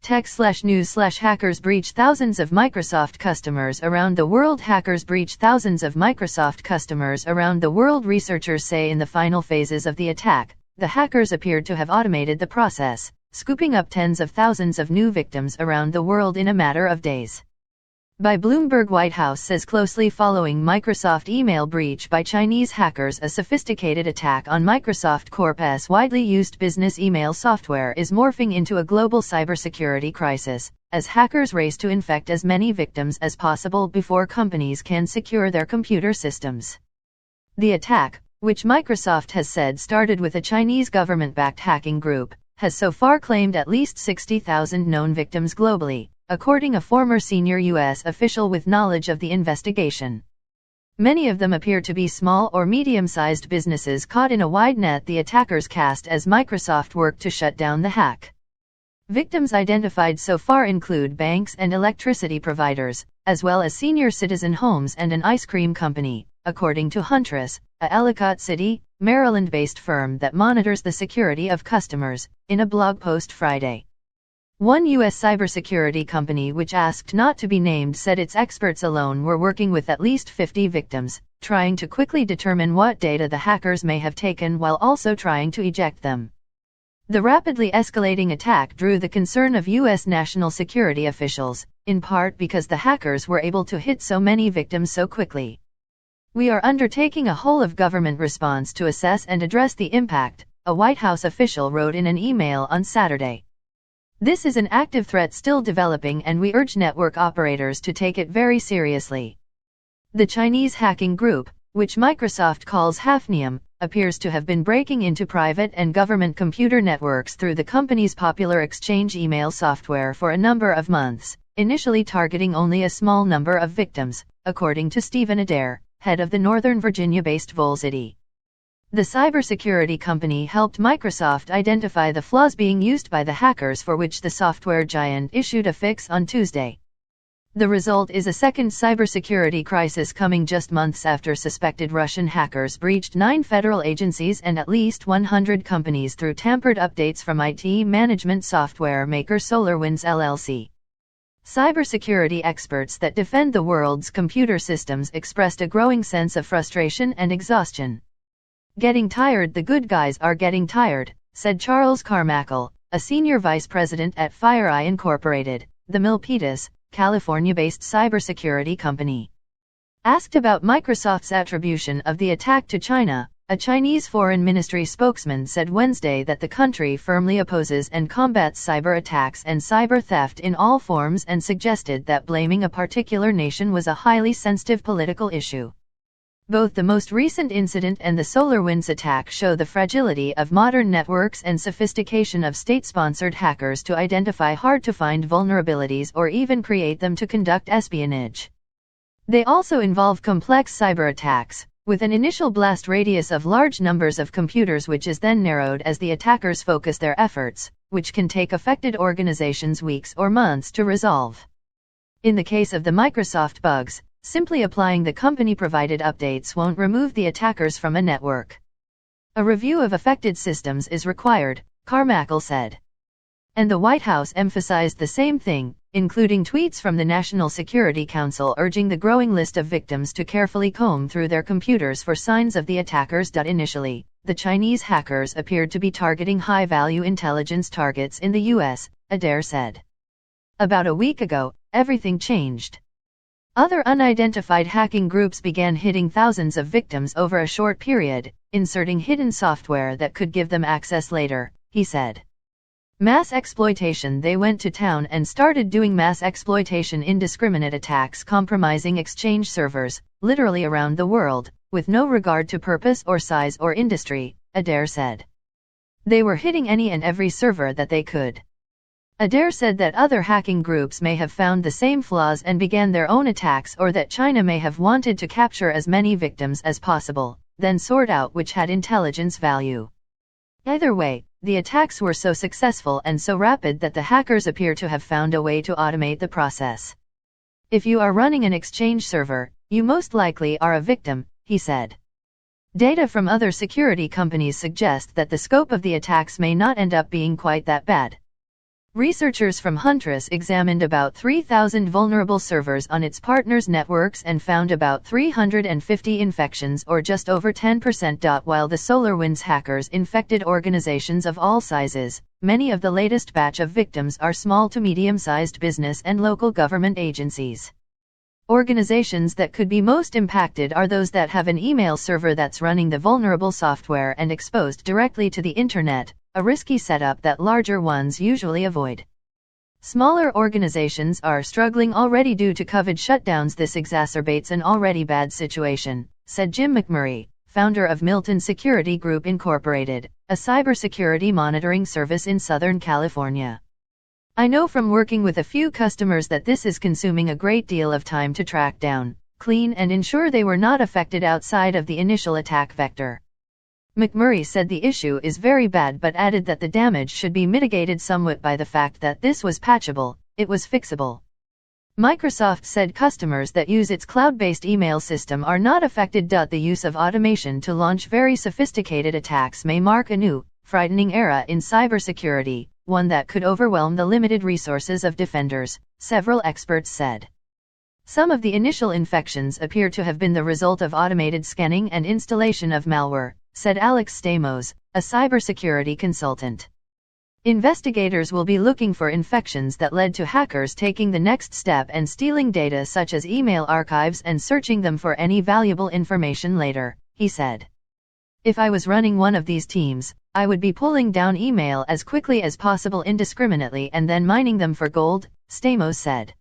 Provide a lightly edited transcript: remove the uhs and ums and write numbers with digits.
tech/news/hackers breach thousands of Microsoft customers around the world. Hackers breach thousands of Microsoft customers around the world. Researchers say in the final phases of the attack, the hackers appeared to have automated the process, scooping up tens of thousands of new victims around the world in a matter of days. By Bloomberg. White House says closely following Microsoft email breach by Chinese hackers, a sophisticated attack on Microsoft Corp's widely used business email software is morphing into a global cybersecurity crisis, as hackers race to infect as many victims as possible before companies can secure their computer systems. The attack, which Microsoft has said started with a Chinese government-backed hacking group, has so far claimed at least 60,000 known victims globally, according to a former senior U.S. official with knowledge of the investigation. Many of them appear to be small or medium-sized businesses caught in a wide net the attackers cast as Microsoft worked to shut down the hack. Victims identified so far include banks and electricity providers, as well as senior citizen homes and an ice cream company, according to Huntress, a Ellicott City, Maryland-based firm that monitors the security of customers, in a blog post Friday. One U.S. cybersecurity company which asked not to be named said its experts alone were working with at least 50 victims, trying to quickly determine what data the hackers may have taken while also trying to eject them. The rapidly escalating attack drew the concern of U.S. national security officials, in part because the hackers were able to hit so many victims so quickly. "We are undertaking a whole-of-government response to assess and address the impact," a White House official wrote in an email on Saturday. "This is an active threat still developing and we urge network operators to take it very seriously." The Chinese hacking group, which Microsoft calls Hafnium, appears to have been breaking into private and government computer networks through the company's popular Exchange email software for a number of months, initially targeting only a small number of victims, according to Stephen Adair, head of the Northern Virginia-based Volcity. The cybersecurity company helped Microsoft identify the flaws being used by the hackers, for which the software giant issued a fix on Tuesday. The result is a second cybersecurity crisis coming just months after suspected Russian hackers breached 9 federal agencies and at least 100 companies through tampered updates from IT management software maker SolarWinds LLC. Cybersecurity experts that defend the world's computer systems expressed a growing sense of frustration and exhaustion. "Getting tired, the good guys are getting tired," said Charles Carmichael, a senior vice president at FireEye Incorporated, the Milpitas, California-based cybersecurity company. Asked about Microsoft's attribution of the attack to China, a Chinese Foreign Ministry spokesman said Wednesday that the country firmly opposes and combats cyber attacks and cyber theft in all forms and suggested that blaming a particular nation was a highly sensitive political issue. Both the most recent incident and the SolarWinds attack show the fragility of modern networks and sophistication of state-sponsored hackers to identify hard-to-find vulnerabilities or even create them to conduct espionage. They also involve complex cyber attacks, with an initial blast radius of large numbers of computers which is then narrowed as the attackers focus their efforts, which can take affected organizations weeks or months to resolve. In the case of the Microsoft bugs, simply applying the company-provided updates won't remove the attackers from a network. A review of affected systems is required, Carmichael said. And the White House emphasized the same thing, including tweets from the National Security Council urging the growing list of victims to carefully comb through their computers for signs of the attackers. Initially, the Chinese hackers appeared to be targeting high-value intelligence targets in the U.S., Adair said. About a week ago, everything changed. Other unidentified hacking groups began hitting thousands of victims over a short period, inserting hidden software that could give them access later, he said. Mass exploitation. They went to town and started doing mass exploitation, indiscriminate attacks compromising Exchange servers, literally around the world, with no regard to purpose or size or industry, Adair said. They were hitting any and every server that they could. Adair said that other hacking groups may have found the same flaws and began their own attacks, or that China may have wanted to capture as many victims as possible, then sort out which had intelligence value. Either way, the attacks were so successful and so rapid that the hackers appear to have found a way to automate the process. If you are running an Exchange server, you most likely are a victim, he said. Data from other security companies suggest that the scope of the attacks may not end up being quite that bad. Researchers from Huntress examined about 3,000 vulnerable servers on its partners' networks and found about 350 infections, or just over 10%. While the SolarWinds hackers infected organizations of all sizes, many of the latest batch of victims are small to medium-sized business and local government agencies. Organizations that could be most impacted are those that have an email server that's running the vulnerable software and exposed directly to the internet, a risky setup that larger ones usually avoid. Smaller organizations are struggling already due to COVID shutdowns. This exacerbates an already bad situation, said Jim McMurray, founder of Milton Security Group Incorporated, a cybersecurity monitoring service in Southern California. I know from working with a few customers that this is consuming a great deal of time to track down, clean and ensure they were not affected outside of the initial attack vector. McMurray said the issue is very bad but added that the damage should be mitigated somewhat by the fact that this was patchable, it was fixable. Microsoft said customers that use its cloud-based email system are not affected. The use of automation to launch very sophisticated attacks may mark a new, frightening era in cybersecurity, one that could overwhelm the limited resources of defenders, several experts said. Some of the initial infections appear to have been the result of automated scanning and installation of malware, said Alex Stamos, a cybersecurity consultant. Investigators will be looking for infections that led to hackers taking the next step and stealing data such as email archives and searching them for any valuable information later, he said. If I was running one of these teams, I would be pulling down email as quickly as possible indiscriminately and then mining them for gold, Stamos said.